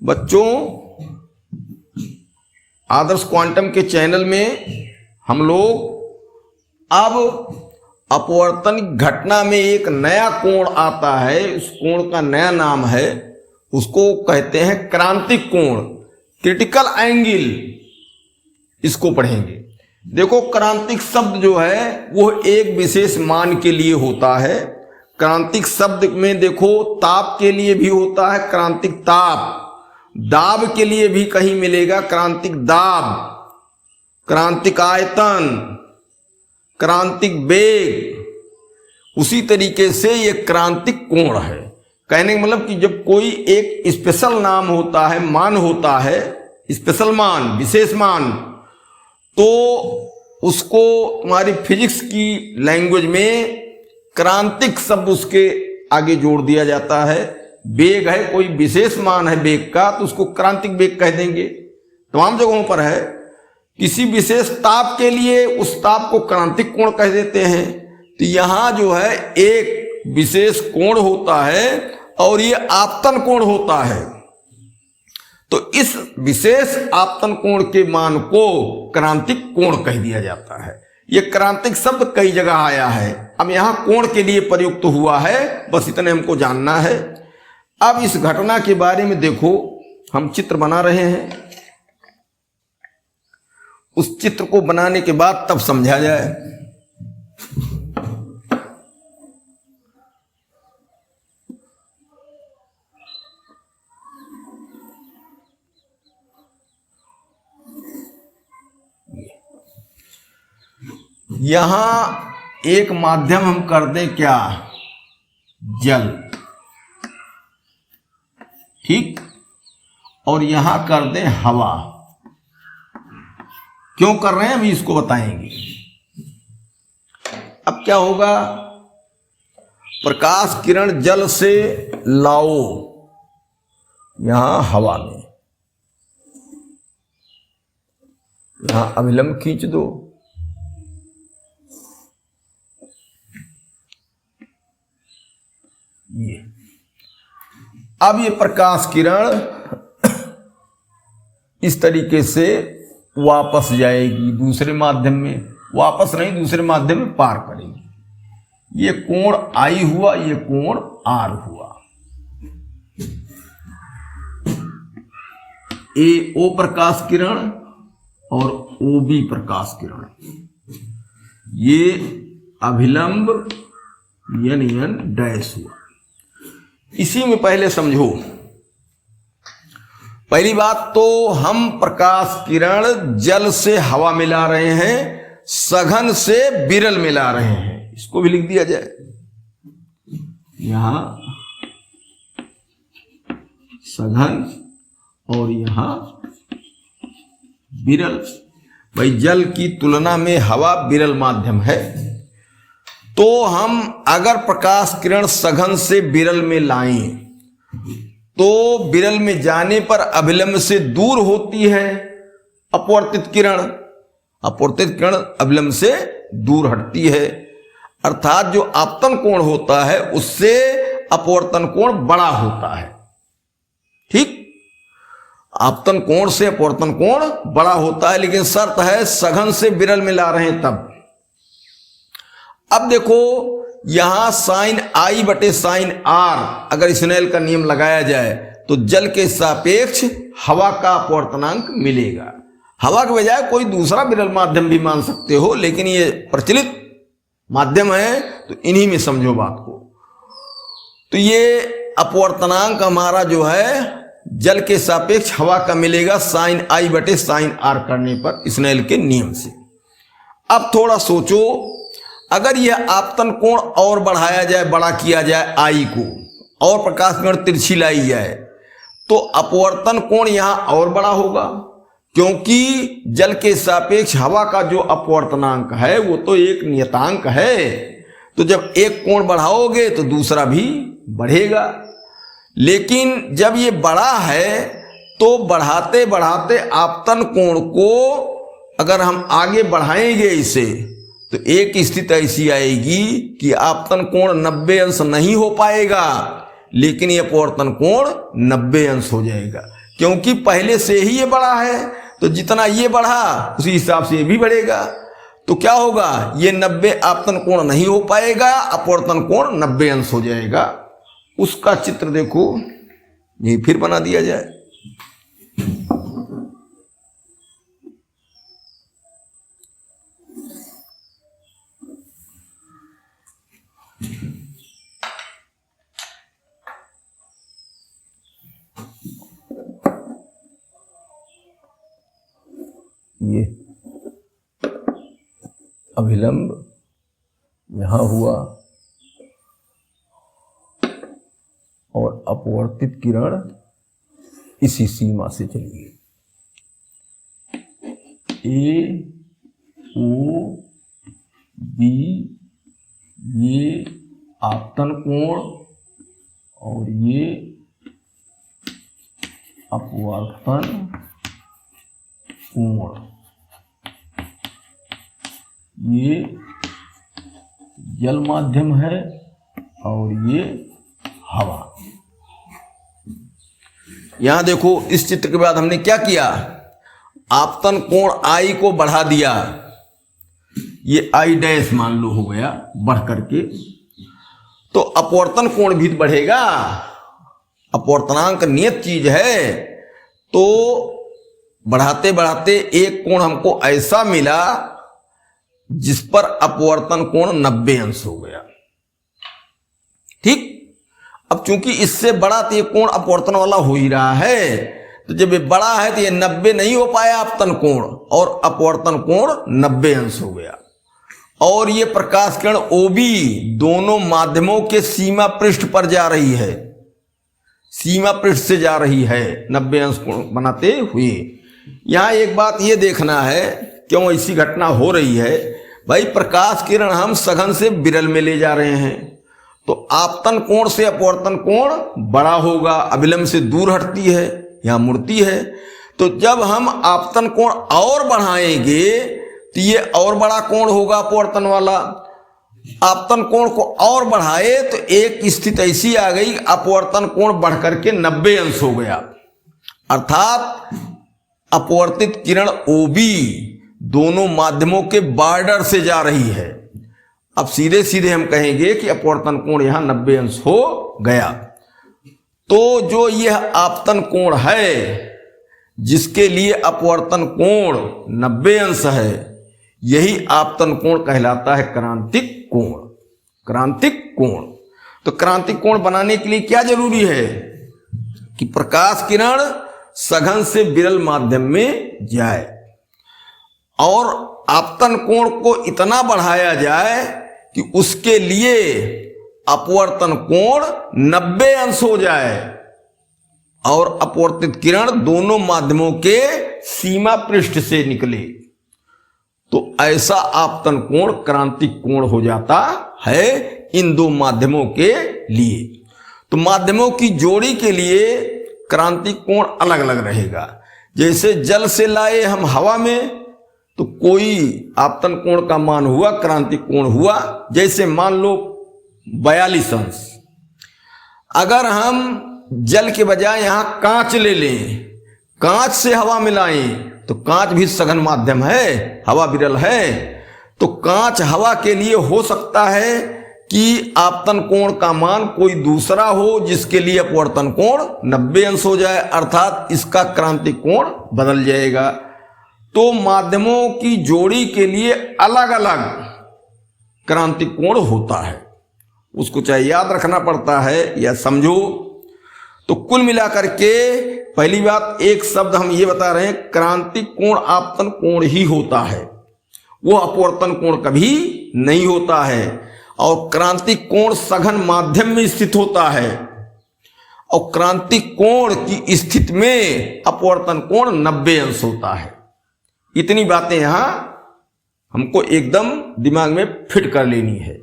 बच्चों, आदर्श क्वांटम के चैनल में हम लोग अब अपवर्तनिक घटना में एक नया कोण आता है, उस कोण का नया नाम है, उसको कहते हैं क्रांतिक कोण, क्रिटिकल एंगल। इसको पढ़ेंगे। देखो, क्रांतिक शब्द जो है वो एक विशेष मान के लिए होता है। क्रांतिक शब्द में देखो, ताप के लिए भी होता है क्रांतिक ताप, दाब के लिए भी कहीं मिलेगा क्रांतिक दाब, क्रांतिक आयतन, क्रांतिक वेग। उसी तरीके से ये क्रांतिक कोण है। कहने का मतलब कि जब कोई एक स्पेशल नाम होता है, मान होता है, स्पेशल मान, विशेष मान, तो उसको तुम्हारी फिजिक्स की लैंग्वेज में क्रांतिक शब्द उसके आगे जोड़ दिया जाता है। वेग है, कोई विशेष मान है वेग का, तो उसको क्रांतिक वेग कह देंगे। तमाम जगहों पर है। किसी विशेष ताप के लिए उस ताप को क्रांतिक कोण कह देते हैं। तो यहां जो है एक विशेष कोण होता है और ये आपतन कोण होता है। तो इस विशेष आपतन कोण के मान को क्रांतिक कोण कह दिया जाता है। यह क्रांतिक शब्द कई जगह आया है। अब यहां कोण के लिए प्रयुक्त हुआ है, बस इतने हमको जानना है। अब इस घटना के बारे में देखो, हम चित्र बना रहे हैं। उस चित्र को बनाने के बाद तब समझा जाए। यहां एक माध्यम हम कर दें क्या, जल, ठीक, और यहां कर दें हवा। क्यों कर रहे हैं अभी इसको बताएंगे। अब क्या होगा, प्रकाश किरण जल से लाओ यहां हवा में, यहां अभिलंब खींच दो, ये अब ये प्रकाश किरण इस तरीके से वापस जाएगी दूसरे माध्यम में, वापस नहीं दूसरे माध्यम में पार करेगी। ये कोण आई हुआ, ये कोण आर हुआ। ए ओ प्रकाश किरण और ओ बी प्रकाश किरण, ये अभिलंब यन डैश हुआ। इसी में पहले समझो, पहली बात तो हम प्रकाश किरण जल से हवा मिला रहे हैं, सघन से विरल मिला रहे हैं। इसको भी लिख दिया जाए, यहां सघन और यहां विरल। भाई, जल की तुलना में हवा विरल माध्यम है। तो हम अगर प्रकाश किरण सघन से विरल में लाएं तो विरल में जाने पर अभिलंब से दूर होती है अपवर्तित किरण, अपवर्तित किरण अभिलंब से दूर हटती है। अर्थात जो आपतन कोण होता है उससे अपवर्तन कोण बड़ा होता है। ठीक, आपतन कोण से अपवर्तन कोण बड़ा होता है, लेकिन शर्त है सघन से विरल में ला रहे हैं तब। अब देखो, यहां साइन आई बटे साइन आर अगर स्नेल का नियम लगाया जाए तो जल के सापेक्ष हवा का अपवर्तनांक मिलेगा। हवा के बजाय कोई दूसरा विरल माध्यम भी मान सकते हो, लेकिन ये प्रचलित माध्यम है तो इन्हीं में समझो बात को। तो ये अपवर्तनांक हमारा जो है जल के सापेक्ष हवा का मिलेगा साइन आई बटे साइन आर करने पर स्नेल के नियम से। अब थोड़ा सोचो, अगर यह आपतन कोण और बढ़ाया जाए, बड़ा किया जाए आई को, और प्रकाश किरण तिरछी लाई जाए, तो अपवर्तन कोण यहां और बड़ा होगा, क्योंकि जल के सापेक्ष हवा का जो अपवर्तनांक है वो तो एक नियतांक है। तो जब एक कोण बढ़ाओगे तो दूसरा भी बढ़ेगा। लेकिन जब ये बड़ा है तो बढ़ाते बढ़ाते आपतन कोण को अगर हम आगे बढ़ाएंगे इसे, तो एक स्थिति ऐसी आएगी कि आपतन कोण 90 अंश नहीं हो पाएगा, लेकिन यह अपवर्तन कोण 90 अंश हो जाएगा। क्योंकि पहले से ही ये बड़ा है, तो जितना ये बढ़ा उसी हिसाब से ये भी बढ़ेगा। तो क्या होगा, ये 90 आपतन कोण नहीं हो पाएगा, अपवर्तन कोण 90 अंश हो जाएगा। उसका चित्र देखो, ये फिर बना दिया जाए। ये अभिलंब यहां हुआ और अपवर्तित किरण इसी सीमा से चली गई। ए ओ बी ये आपतन कोण और ये अपवर्तन कोण, ये जल माध्यम है और ये हवा। यहां देखो, इस चित्र के बाद हमने क्या किया, आपतन कोण आई को बढ़ा दिया, ये आई डैश मान लो हो गया बढ़ करके, तो अपवर्तन कोण भी बढ़ेगा। अपवर्तनांक नियत चीज है, तो बढ़ाते बढ़ाते एक कोण हमको ऐसा मिला जिस पर अपवर्तन कोण 90 अंश हो गया। ठीक, अब चूंकि इससे बड़ा तो ये कोण अपवर्तन वाला हो ही रहा है, तो जब ये बड़ा है तो ये 90 नहीं हो पाया आपतन कोण, और अपवर्तन कोण 90 अंश हो गया। और ये प्रकाश किरण ओबी दोनों माध्यमों के सीमा पृष्ठ पर जा रही है, सीमा पृष्ठ से जा रही है 90 अंश कोण बनाते हुए। यहां एक बात ये देखना है, क्यों ऐसी घटना हो रही है भाई, प्रकाश किरण हम सघन से विरल में ले जा रहे हैं, तो आपतन कोण से अपवर्तन कोण बड़ा होगा, अभिलंब से दूर हटती है, यहां मुड़ती है। तो जब हम आपतन कोण और बढ़ाएंगे तो ये और बड़ा कोण होगा अपवर्तन वाला। आपतन कोण को और बढ़ाए तो एक स्थिति ऐसी आ गई, अपवर्तन कोण बढ़ करके 90 अंश हो गया, अर्थात अपवर्तित किरण ओबी दोनों माध्यमों के बॉर्डर से जा रही है। अब सीधे सीधे हम कहेंगे कि अपवर्तन कोण यहां 90 अंश हो गया। तो जो यह आपतन कोण है जिसके लिए अपवर्तन कोण 90 अंश है, यही आपतन कोण कहलाता है क्रांतिक कोण। क्रांतिक कोण, तो क्रांतिक कोण बनाने के लिए क्या जरूरी है कि प्रकाश किरण सघन से विरल माध्यम में जाए और आपतन कोण को इतना बढ़ाया जाए कि उसके लिए अपवर्तन कोण 90 अंश हो जाए और अपवर्तित किरण दोनों माध्यमों के सीमा पृष्ठ से निकले, तो ऐसा आपतन कोण क्रांतिक कोण हो जाता है इन दो माध्यमों के लिए। तो माध्यमों की जोड़ी के लिए क्रांतिक कोण अलग अलग रहेगा। जैसे जल से लाए हम हवा में तो कोई आपतन कोण का मान हुआ, क्रांतिक कोण हुआ। जैसे मान लो 42 अंश। अगर हम जल के बजाय यहां कांच ले लें, कांच से हवा मिलाएं, तो कांच भी सघन माध्यम है, हवा विरल है, तो कांच हवा के लिए हो सकता है कि आपतन कोण का मान कोई दूसरा हो जिसके लिए अपवर्तन कोण 90 अंश हो जाए, अर्थात इसका क्रांतिक कोण बदल जाएगा। तो माध्यमों की जोड़ी के लिए अलग अलग क्रांतिक कोण होता है, उसको चाहे याद रखना पड़ता है या समझो। तो कुल मिलाकर के पहली बात, एक शब्द हम ये बता रहे हैं, क्रांतिक कोण आपतन कोण ही होता है, वो अपवर्तन कोण कभी नहीं होता है। और क्रांतिक कोण सघन माध्यम में स्थित होता है और क्रांतिक कोण की स्थिति में अपवर्तन कोण 90 अंश होता है। इतनी बातें यहां हमको एकदम दिमाग में फिट कर लेनी है।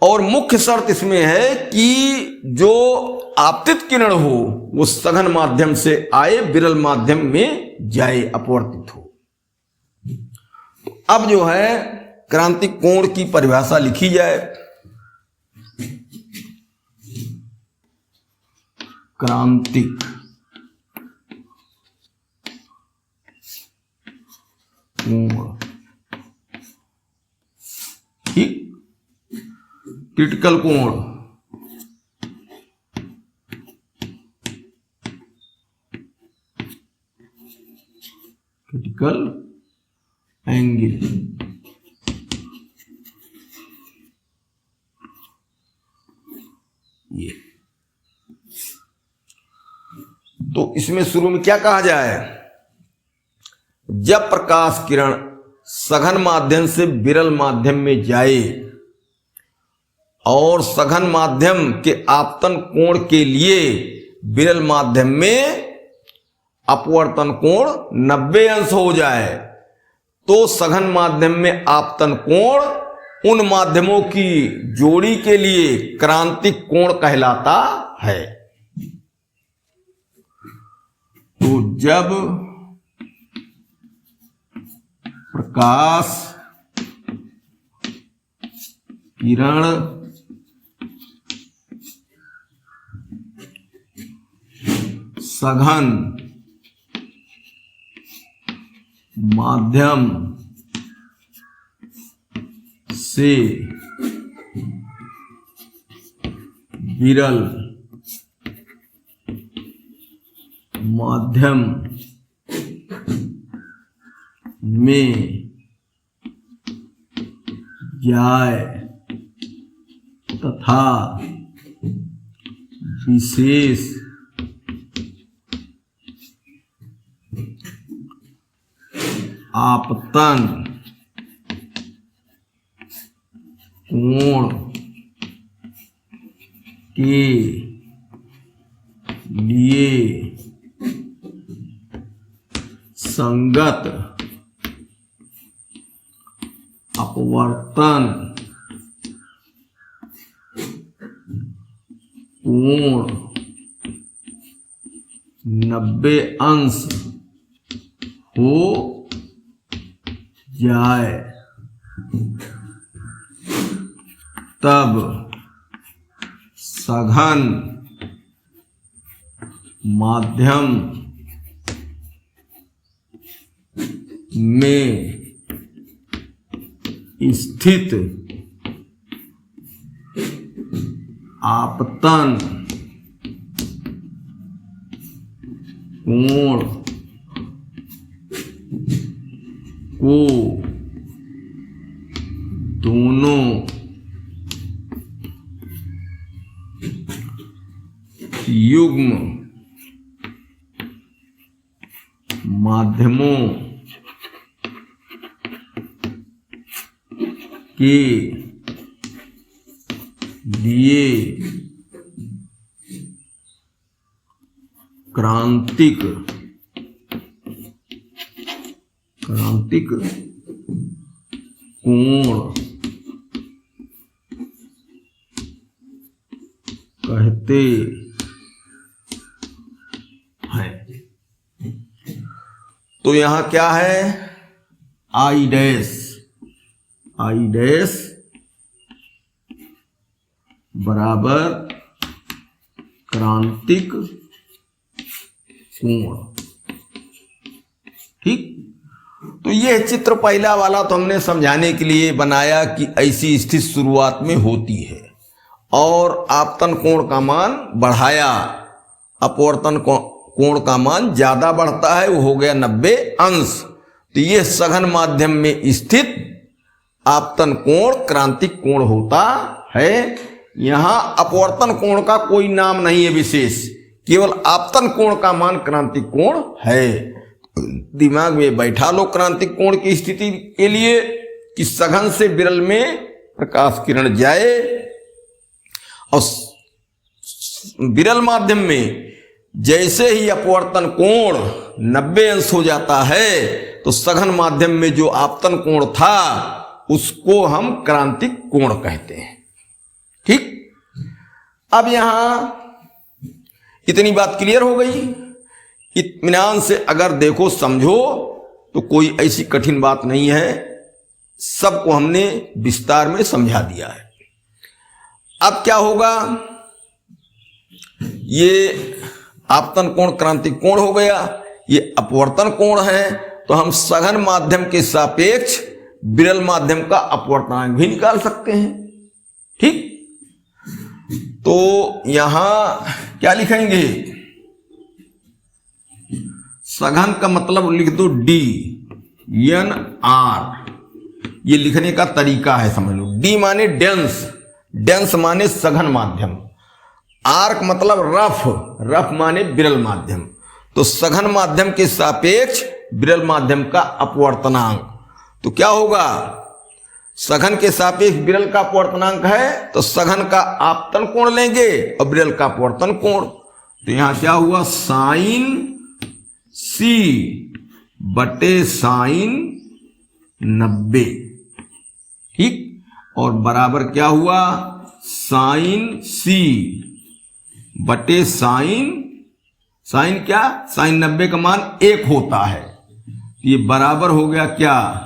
और मुख्य शर्त इसमें है कि जो आपतित किरण हो वो सघन माध्यम से आए, विरल माध्यम में जाए, अपवर्तित हो। अब जो है क्रांतिक कोण की परिभाषा लिखी जाए। क्रांतिक कोण, ठीक। क्रिटिकल कोण, क्रिटिकल एंगल, ये। तो इसमें शुरू में क्या कहा जाए, जब प्रकाश किरण सघन माध्यम से विरल माध्यम में जाए और सघन माध्यम के आपतन कोण के लिए विरल माध्यम में अपवर्तन कोण 90 अंश हो जाए, तो सघन माध्यम में आपतन कोण उन माध्यमों की जोड़ी के लिए क्रांतिक कोण कहलाता है। तो जब प्रकाश किरण सघन माध्यम से विरल माध्यम में जाए तथा विशेष आपतन कोण के लिए संगत अपवर्तन कोण 90 अंश हो जाए, तब सघन माध्यम में स्थित आपतन कोण को दोनों युग्म माध्यमों के लिए क्रांतिक कोण कहते हैं। तो यहां क्या है, आई डैश बराबर क्रांतिक कोण, ठीक। तो यह चित्र पहला वाला तो हमने समझाने के लिए बनाया कि ऐसी स्थिति शुरुआत में होती है और आपतन कोण का मान बढ़ाया, अपवर्तन कोण का मान ज्यादा बढ़ता है, वो हो गया 90 अंश। तो यह सघन माध्यम में स्थित आपतन कोण क्रांतिक कोण होता है। यहां अपवर्तन कोण का कोई नाम नहीं है विशेष, केवल आपतन कोण का मान क्रांतिक कोण है। दिमाग में बैठा लो क्रांतिक कोण की स्थिति के लिए कि सघन से विरल में प्रकाश किरण जाए और विरल माध्यम में जैसे ही अपवर्तन कोण 90 अंश हो जाता है तो सघन माध्यम में जो आपतन कोण था उसको हम क्रांतिक कोण कहते हैं, ठीक। अब यहां इतनी बात क्लियर हो गई। इत्मीनान से अगर देखो समझो तो कोई ऐसी कठिन बात नहीं है, सबको हमने विस्तार में समझा दिया है। अब क्या होगा, ये आपतन कोण क्रांतिक कोण हो गया, ये अपवर्तन कोण है तो हम सघन माध्यम के सापेक्ष विरल माध्यम का अपवर्तनांक भी निकाल सकते हैं। ठीक, तो यहां क्या लिखेंगे, सघन का मतलब लिख दो डी एन आर, ये लिखने का तरीका है, समझ लो। डी माने डेंस, डेंस माने सघन माध्यम, आर्क मतलब रफ, रफ माने विरल माध्यम। तो सघन माध्यम के सापेक्ष विरल माध्यम का अपवर्तनांक, तो क्या होगा, सघन के सापेक्ष विरल का अपवर्तनांक है तो सघन का आपतन कोण लेंगे और विरल का अपवर्तन कोण। तो यहां क्या हुआ, साइन सी बटे साइन 90, ठीक, और बराबर क्या हुआ, साइन सी बटे साइन, साइन क्या, साइन 90 का मान 1 होता है, ये बराबर हो गया क्या,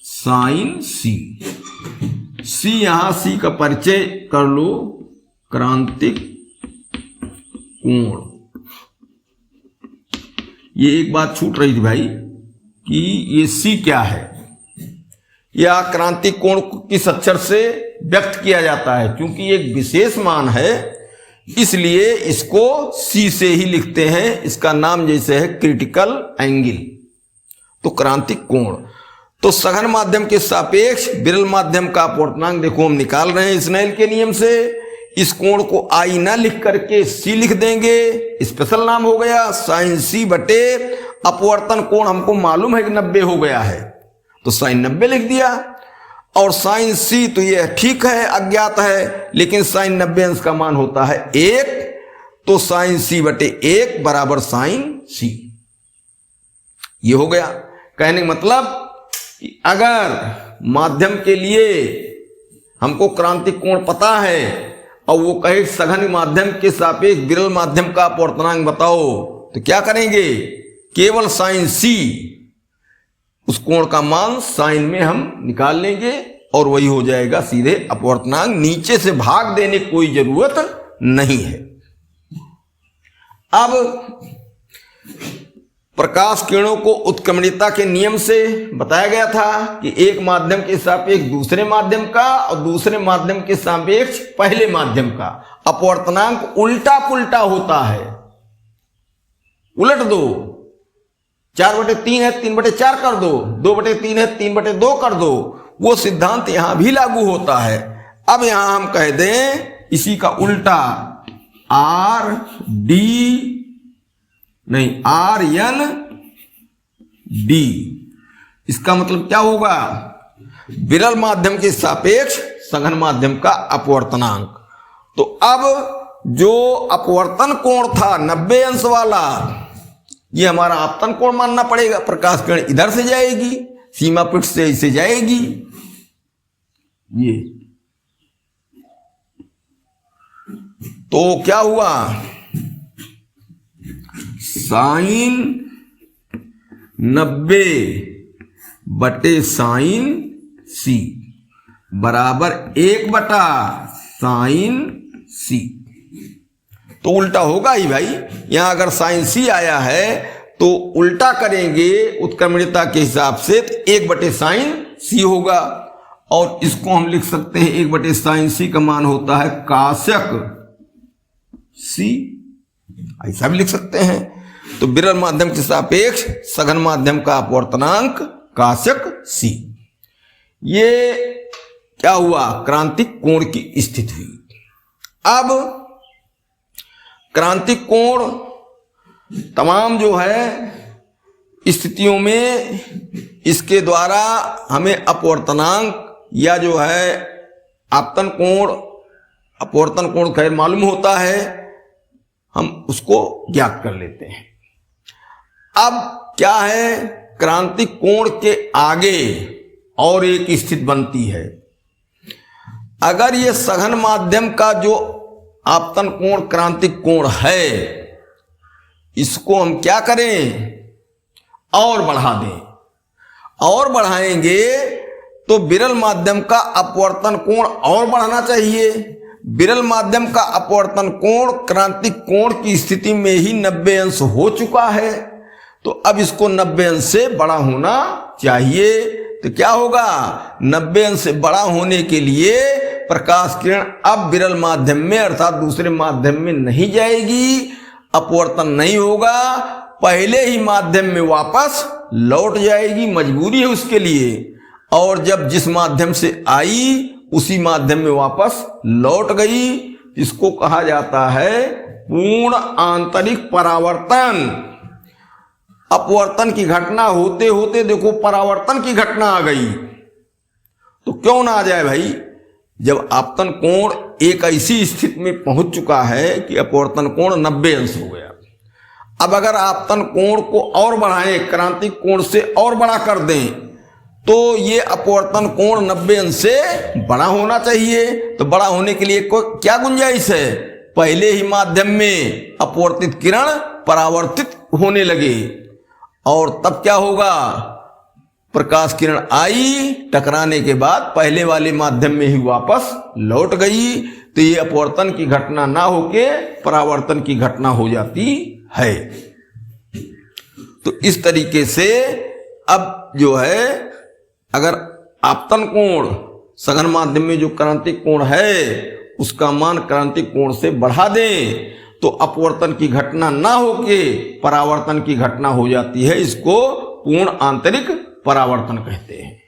साइन सी। सी, यहां सी का परिचय कर लो, क्रांतिक कोण। ये एक बात छूट रही थी भाई कि ये सी क्या है, यह क्रांतिक कोण किस अक्षर से व्यक्त किया जाता है, क्योंकि एक विशेष मान है इसलिए इसको सी से ही लिखते हैं। इसका नाम जैसे है क्रिटिकल एंगल, तो क्रांतिक कोण। तो सघन माध्यम के सापेक्ष विरल माध्यम का अपवर्तनांक देखो हम निकाल रहे हैं स्नेल के नियम से। इस कोण को आई ना लिख करके सी लिख देंगे, स्पेशल नाम हो गया साइन सी बटे अपवर्तन कोण हमको मालूम है कि 90 हो गया है, तो साइन 90 लिख दिया। और साइन सी तो ये ठीक है, अज्ञात है, लेकिन साइन 90 अंश का मान होता है 1, तो साइन सी बटे 1 बराबर साइन सी। ये हो गया। कहने का मतलब कि अगर माध्यम के लिए हमको क्रांतिक कोण पता है और वो कहे सघन माध्यम के सापेक्ष विरल माध्यम का अपवर्तनांक बताओ, तो क्या करेंगे, केवल साइन सी, उस कोण का मान साइन में हम निकाल लेंगे और वही हो जाएगा सीधे अपवर्तनांक। नीचे से भाग देने की कोई जरूरत नहीं है। अब प्रकाश किरणों को उत्क्रमणीयता के नियम से बताया गया था कि एक माध्यम के सापेक्ष दूसरे माध्यम का और दूसरे माध्यम के सापेक्ष पहले माध्यम का अपवर्तनांक उल्टा पुल्टा होता है। उलट दो, 4/3 है 3/4 कर दो, 2/3 है 3/2 कर दो, वो सिद्धांत यहां भी लागू होता है। अब यहां हम कह दें इसी का उल्टा, आर डी नहीं आर एन डी, इसका मतलब क्या होगा, विरल माध्यम के सापेक्ष सघन माध्यम का अपवर्तनांक। तो अब जो अपवर्तन कोण था 90 अंश वाला, ये हमारा आपतन कोण मानना पड़ेगा। प्रकाश किरण इधर से जाएगी, सीमा पृष्ठ से इसे जाएगी, ये तो क्या हुआ, साइन 90 बटे साइन सी बराबर 1 बटा साइन सी। तो उल्टा होगा ही भाई, यहां अगर साइन सी आया है तो उल्टा करेंगे उत्क्रमणीयता के हिसाब से, तो 1 बटे साइन सी होगा। और इसको हम लिख सकते हैं 1 बटे साइन सी का मान होता है कास्यक सी, ऐसा भी लिख सकते हैं। तो विरल माध्यम के सापेक्ष सघन माध्यम का अपवर्तनांक कास्यक सी। ये क्या हुआ, क्रांतिक कोण की स्थिति हुई। अब क्रांतिक कोण तमाम जो है स्थितियों में इसके द्वारा हमें अपवर्तनांक या जो है आपतन कोण, अपवर्तन कोण खैर मालूम होता है, हम उसको ज्ञात कर लेते हैं। अब क्या है, क्रांतिक कोण के आगे और एक स्थिति बनती है। अगर ये सघन माध्यम का जो आपतन कोण क्रांतिक कोण है, इसको हम क्या करें, और बढ़ा दें। और बढ़ाएंगे तो विरल माध्यम का अपवर्तन कोण और बढ़ाना चाहिए। विरल माध्यम का अपवर्तन कोण क्रांतिक कोण की स्थिति में ही 90 अंश हो चुका है, तो अब इसको 90 अंश से बड़ा होना चाहिए। तो क्या होगा, 90 अंश से बड़ा होने के लिए प्रकाश किरण अब विरल माध्यम में अर्थात दूसरे माध्यम में नहीं जाएगी, अपवर्तन नहीं होगा, पहले ही माध्यम में वापस लौट जाएगी, मजबूरी है उसके लिए। और जब जिस माध्यम से आई उसी माध्यम में वापस लौट गई, इसको कहा जाता है पूर्ण आंतरिक परावर्तन। अपवर्तन की घटना होते होते देखो परावर्तन की घटना आ गई, तो क्यों ना आ जाए भाई। जब आपतन कोण एक ऐसी स्थिति में पहुंच चुका है कि अपवर्तन कोण 90 अंश हो गया, अब अगर आपतन कोण को और बढ़ाएं, क्रांतिक कोण से और बड़ा कर दें, तो ये अपवर्तन कोण 90 अंश से बड़ा होना चाहिए। तो बड़ा होने के लिए क्या गुंजाइश है, पहले ही माध्यम में अपवर्तित किरण परावर्तित होने लगे, और तब क्या होगा, प्रकाश किरण आई, टकराने के बाद पहले वाले माध्यम में ही वापस लौट गई, तो ये अपवर्तन की घटना ना होके परावर्तन की घटना हो जाती है। तो इस तरीके से अब जो है, अगर आपतन कोण सघन माध्यम में जो क्रांतिक कोण है उसका मान क्रांतिक कोण से बढ़ा दें, तो अपवर्तन की घटना ना होके परावर्तन की घटना हो जाती है। इसको पूर्ण आंतरिक परावर्तन कहते हैं।